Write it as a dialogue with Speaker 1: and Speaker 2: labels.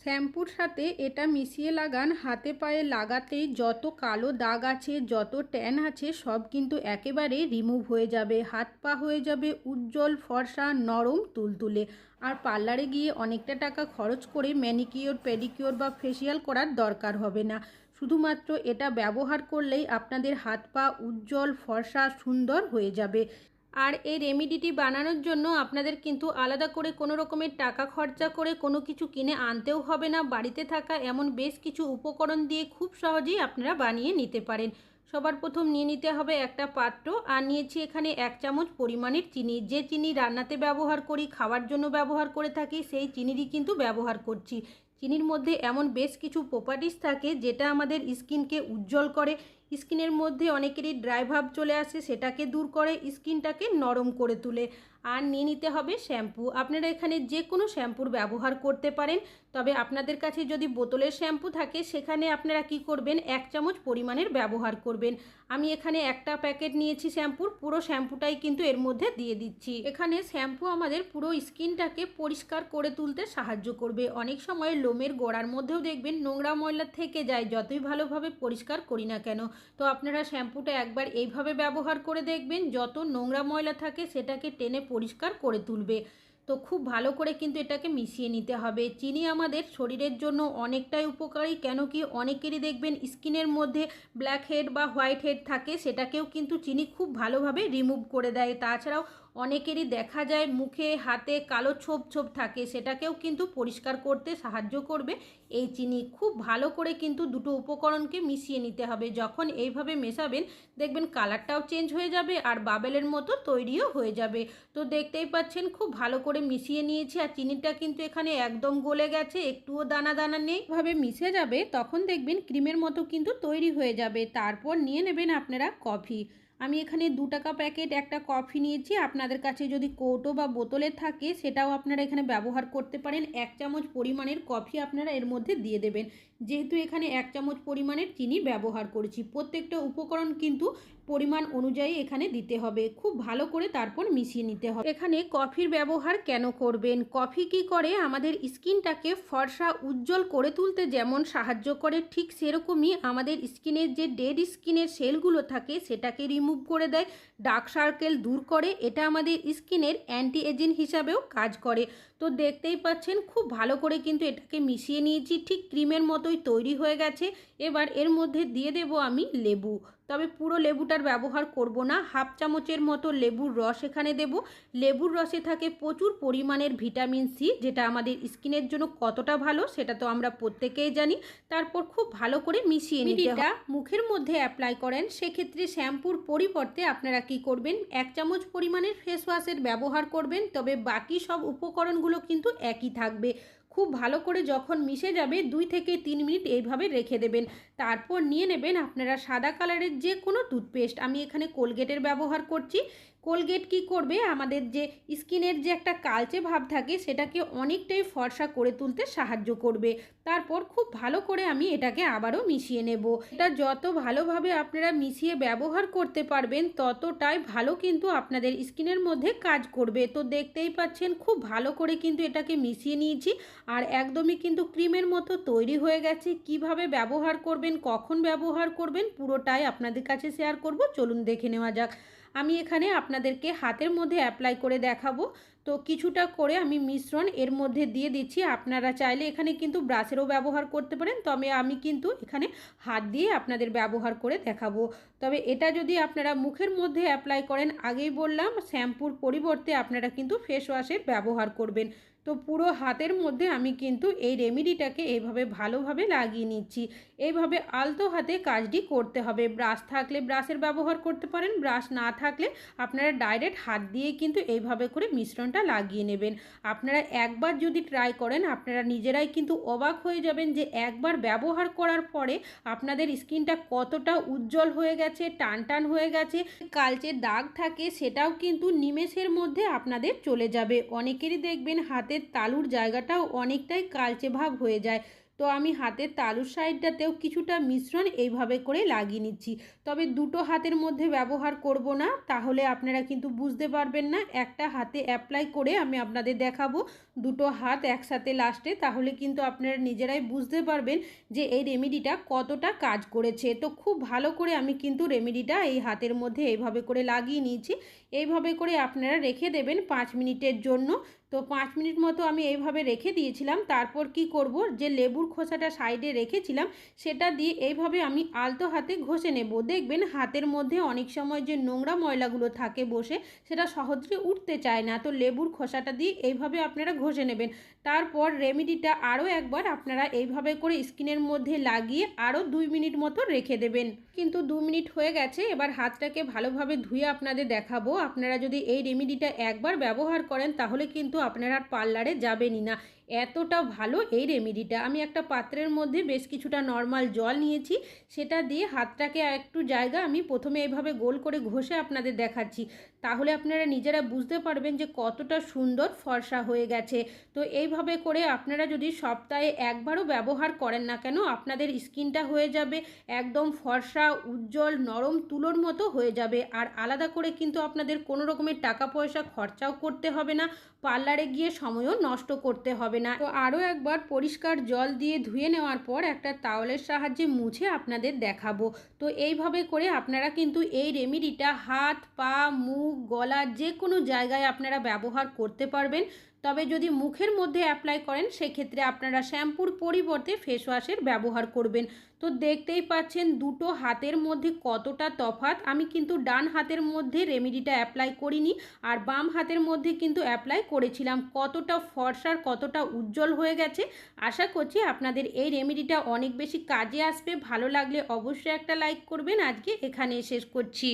Speaker 1: শ্যাম্পুর সাথে এটা মিশিয়ে লাগান, হাতে পায়ে লাগাতেই যত কালো দাগ আছে, যত ট্যান আছে সব কিন্তু একেবারে রিমুভ হয়ে যাবে। হাত পা হয়ে যাবে উজ্জ্বল, ফর্সা, নরম, তুলতুলে। আর পার্লারে গিয়ে অনেকটা টাকা খরচ করে ম্যানিকিওর, পেডিকিওর বা ফেসিয়াল করার দরকার হবে না। শুধুমাত্র এটা ব্যবহার করলেই আপনাদের হাত পা উজ্জ্বল, ফর্সা, সুন্দর হয়ে যাবে। আর এই রেমেডিটি বানানোর জন্য আপনাদের কিন্তু আলাদা করে কোনো রকমের টাকা খরচা করে কোনো কিছু কিনে আনতেও হবে না। বাড়িতে থাকা এমন বেশ কিছু উপকরণ দিয়ে খুব সহজেই আপনারা বানিয়ে নিতে পারেন। সবার প্রথম নিয়ে নিতে হবে একটা পাত্র, আর নিয়েছি এখানে 1 চামচ পরিমাণের চিনি। যে চিনি রান্নাতে ব্যবহার করি, খাওয়ার জন্য ব্যবহার করে থাকি, সেই চিনিরই কিন্তু ব্যবহার করছি। চিনির মধ্যে এমন বেশ কিছু প্রপার্টিস থাকে যেটা আমাদের স্কিনকে উজ্জ্বল করে, স্কিনের মধ্যে অনেকেরই ড্রাই ভাব চলে আসে সেটাকে দূর করে, স্কিনটাকে নরম করে তোলে। আর নিয়ে নিতে হবে শ্যাম্পু। আপনারা এখানে যে কোনো শ্যাম্পুর ব্যবহার করতে পারেন, তবে আপনাদের কাছে যদি বোতলের শ্যাম্পু থাকে সেখানে আপনারা কি করবেন, 1 চামচ পরিমাণের ব্যবহার করবেন। আমি এখানে একটা প্যাকেট নিয়েছি শ্যাম্পুর, পুরো শ্যাম্পুটাই কিন্তু এর মধ্যে দিয়ে দিচ্ছি। এখানে শ্যাম্পু আমাদের পুরো স্কিনটাকে পরিষ্কার করে তুলতে সাহায্য করবে। অনেক সময় লোমের গোড়ার মধ্যেও দেখবেন নোংরা ময়লা থেকে যায়, যতই ভালোভাবে পরিষ্কার করি না কেন। তো আপনারা শ্যাম্পুটা একবার এইভাবে ব্যবহার করে দেখবেন, যত নোংরা ময়লা থাকে সেটাকে টেনে পরিষ্কার করে তুলবে। তো খুব ভালো করে কিন্তু এটাকে মিশিয়ে নিতে হবে। চিনি আমাদের শরীরের জন্য অনেকটাই উপকারী, কেন কি অনেকেরই দেখবেন স্কিনের মধ্যে ব্ল্যাক হেড বা হোয়াইট হেড থাকে, সেটাকেও কিন্তু চিনি খুব ভালোভাবে রিমুভ করে দেয়। তাছাড়াও অনেকেরই দেখা যায় মুখে হাতে কালো ছোপ ছোপ থাকে, সেটাকেও কিন্তু পরিষ্কার করতে সাহায্য করবে এই চিনি। খুব ভালো করে কিন্তু দুটো উপকরণকে মিশিয়ে নিতে হবে। যখন এইভাবে মেশাবেন দেখবেন কালারটাও চেঞ্জ হয়ে যাবে আর বাবেলের মতো তৈরিও হয়ে যাবে। তো দেখতেই পাচ্ছেন খুব ভালো করে মিশিয়ে নিয়েছি, আর চিনিটা কিন্তু এখানে একদম গলে গেছে, একটুও দানা দানা নেই। এভাবে মিশে যাবে তখন দেখবেন ক্রিমের মতো কিন্তু তৈরি হয়ে যাবে। তারপর নিয়ে নেবেন আপনারা কফি। আমি এখানে 2 টাকা প্যাকেট একটা কফি নিয়েছি। আপনাদের কাছে যদি কৌটো বা বোতলে থাকে সেটাও আপনারা এখানে ব্যবহার করতে পারেন। 1 চামচ পরিমাণের কফি আপনারা এর মধ্যে দিয়ে দেবেন। যেহেতু এখানে 1 চামচ পরিমাণের চিনি ব্যবহার করেছি, প্রত্যেকটা উপকরণ কিন্তু পরিমাণ অনুযায়ী এখানে দিতে হবে। খুব ভালো করে তারপর মিশিয়ে নিতে হবে। এখানে কফির ব্যবহার কেন করবেন, কফি কি করে আমাদের স্কিনটাকে ফর্সা, উজ্জ্বল করে তুলতে যেমন সাহায্য করে, ঠিক সেরকমই আমাদের স্কিনের যে ডেড স্কিনের সেলগুলো থাকে সেটাকে রিমুভ করে দেয়, ডার্ক সার্কেল দূর করে। এটা আমাদের স্কিনের অ্যান্টি এজিং হিসাবেও কাজ করে। তো দেখতেই পাচ্ছেন খুব ভালো করে কিন্তু এটাকে মিশিয়ে নিয়েছি, ঠিক ক্রিমের মতোই তৈরি হয়ে গেছে। এবার এর মধ্যে দিয়ে দেব আমি লেবু, তবে পুরো লেবুটার ব্যবহার করব না, 1/2 চামচের মতো লেবুর রস এখানে দেব। লেবুর রসে থাকে প্রচুর পরিমাণের ভিটামিন সি, যেটা আমাদের স্কিনের জন্য কতটা ভালো সেটা তো আমরা প্রত্যেকেই জানি। তারপর খুব ভালো করে মিশিয়ে নিতে হবে। মুখের মধ্যে অ্যাপ্লাই করেন সেক্ষেত্রে শ্যাম্পুর পরিবর্তে আপনারা কি করবেন, 1 চামচ পরিমাণের ফেস ওয়াশের ব্যবহার করবেন, তবে বাকি সব উপকরণগুলো কিন্তু একই থাকবে। খুব ভালো করে যখন মিশে যাবে 2 থেকে 3 মিনিট এইভাবে রেখে দেবেন। তারপর নিয়ে নেবেন আপনারা সাদা কালারের যে কোনো টুথপেস্ট। আমি এখানে কোলগেটের ব্যবহার করছি। কোলগেট কি করবে, আমাদের যে স্কিনের যে একটা কালচে ভাব থাকে সেটাকে অনেকটাই ফর্সা করে তুলতে সাহায্য করবে। তারপর খুব ভালো করে আমি এটাকে আবারও মিশিয়ে নেব। এটা যত ভালোভাবে আপনারা মিশিয়ে ব্যবহার করতে পারবেন ততটাই ভালো কিন্তু আপনাদের স্কিনের মধ্যে কাজ করবে। তো দেখতেই পাচ্ছেন খুব ভালো করে কিন্তু এটাকে মিশিয়ে নিয়েছি, আর একদমই কিন্তু ক্রিমের মতো তৈরি হয়ে গেছে। কিভাবে ব্যবহার করবেন, কখন ব্যবহার করবেন, পুরোটাই আপনাদের কাছে শেয়ার করব। চলুন দেখে নেওয়া যাক। আমি এখানে আপনাদেরকে হাতের মধ্যে অ্যাপ্লাই করে দেখাবো। তো কিছুটা করে আমি মিশ্রণ এর মধ্যে দিয়ে দিচ্ছি। আপনারা চাইলে এখানে কিন্তু ব্রাশেরও ব্যবহার করতে পারেন, তবে আমি কিন্তু এখানে হাত দিয়ে আপনাদের ব্যবহার করে দেখাবো। তবে এটা যদি আপনারা মুখের মধ্যে অ্যাপ্লাই করেন, আগেই বললাম শ্যাম্পুর পরিবর্তে আপনারা কিন্তু ফেস ওয়াশের ব্যবহার করবেন। তো পুরো হাতের মধ্যে আমি কিন্তু এই রেমেডিটাকে এইভাবে ভালোভাবে লাগিয়ে নিচ্ছি। এইভাবে আলতো হাতে কাজটি করতে হবে। ব্রাশ থাকলে ব্রাশের ব্যবহার করতে পারেন, ব্রাশ না থাকলে আপনারা ডাইরেক্ট হাত দিয়ে কিন্তু এইভাবে করে মিশ্রণটা লাগিয়ে নেবেন। আপনারা একবার যদি ট্রাই করেন আপনারা নিজেরাই কিন্তু অবাক হয়ে যাবেন যে একবার ব্যবহার করার পরে আপনাদের স্কিনটা কতটা উজ্জ্বল হয়ে গেছে, টান টান হয়ে গেছে। কালচে দাগ থাকে সেটাও কিন্তু নিমেষের মধ্যে আপনাদের চলে যাবে। অনেকেরই দেখবেন হাতে হাতের তালুর জায়গাটাও অনেকটাই কালচে ভাব হয়ে যায়। তো আমি হাতের তালুর সাইডটাতেও কিছুটা মিশ্রণ এইভাবে করে লাগিয়ে নিচ্ছি। তবে দুটো হাতের মধ্যে ব্যবহার করব না, তাহলে আপনারা কিন্তু বুঝতে পারবেন না। একটা হাতে অ্যাপ্লাই করে আমি আপনাদের দেখাবো দুটো হাত একসাথে লাস্টে, তাহলে কিন্তু আপনারা নিজেরাই বুঝতে পারবেন যে এই রেমেডিটা কতটা কাজ করেছে। তো খুব ভালো করে আমি কিন্তু রেমেডিটা এই হাতের মধ্যে এইভাবে করে লাগিয়ে নিয়েছি। এইভাবে করে আপনারা রেখে দেবেন 5 মিনিটের জন্য। তো 5 মিনিট মতো আমি এইভাবে রেখে দিয়েছিলাম। তারপর কি করব, যে লেবুর খোসাটা সাইডে রেখেছিলাম সেটা দিয়ে এইভাবে আমি আলতো হাতে ঘষে নেব। দেখবেন হাতের মধ্যে অনেক সময় যে নোংরা ময়লাগুলো থাকে বসে, সেটা সহজে উঠতে চায় না। তো লেবুর খোসাটা দিয়ে এইভাবে আপনারা ঘষে নেবেন। তারপর রেমেডিটা আরও একবার আপনারা এইভাবে করে স্কিনের মধ্যে লাগিয়ে আরও 2 মিনিট মতো রেখে দেবেন। কিন্তু 2 মিনিট হয়ে গেছে, এবার হাতটাকে ভালোভাবে ধুয়ে আপনাদের দেখাবো। আপনারা যদি এই রেমেডিটা একবার ব্যবহার করেন তাহলে কিন্তু আপনারা আর পার্লারে যাবেনই না, এতটা ভালো এই রেমেডিটা। আমি একটা পাত্রের মধ্যে বেশ কিছুটা নর্মাল জল নিয়েছি, সেটা দিয়ে হাতটাকে একটু জায়গা আমি প্রথমে এইভাবে গোল করে ঘষে আপনাদের দেখাচ্ছি, তাহলে আপনারা নিজেরা বুঝতে পারবেন যে কতটা সুন্দর ফর্সা হয়ে গেছে। তো এইভাবে করে আপনারা যদি সপ্তাহে একবারও ব্যবহার করেন না কেন, আপনাদের স্কিনটা হয়ে যাবে একদম ফর্সা, উজ্জ্বল, নরম তুলোর মতো হয়ে যাবে। আর আলাদা করে কিন্তু আপনাদের কোনো রকমের টাকা পয়সা খরচাও করতে হবে না, পার্লারে গিয়ে সময়ও নষ্ট করতে হবে না। তো আরও একবার পরিষ্কার জল দিয়ে ধুয়ে নেওয়ার পর একটা তাওয়ালের সাহায্যে মুছে আপনাদের দেখাবো। তো এইভাবে করে আপনারা কিন্তু এই রেমেডিটা হাত, পা, মুখ, গলা যে কোনো জায়গায় আপনারা ব্যবহার করতে পারবেন। তবে যদি মুখের মধ্যে অ্যাপ্লাই করেন সেক্ষেত্রে আপনারা শ্যাম্পুর পরিবর্তে ফেস ওয়াশের ব্যবহার করবেন। তো দেখতেই পাচ্ছেন দুটো হাতের মধ্যে কতটা তফাৎ। আমি কিন্তু ডান হাতের মধ্যে রেমেডিটা অ্যাপ্লাই করিনি, আর বাম হাতের মধ্যে কিন্তু অ্যাপ্লাই করেছিলাম। কতটা ফর্সার, কতটা উজ্জ্বল হয়ে গেছে। আশা করছি আপনাদের এই রেমেডিটা অনেক বেশি কাজে আসবে। ভালো লাগলে অবশ্যই একটা লাইক করবেন। আজকে এখানে শেষ করছি।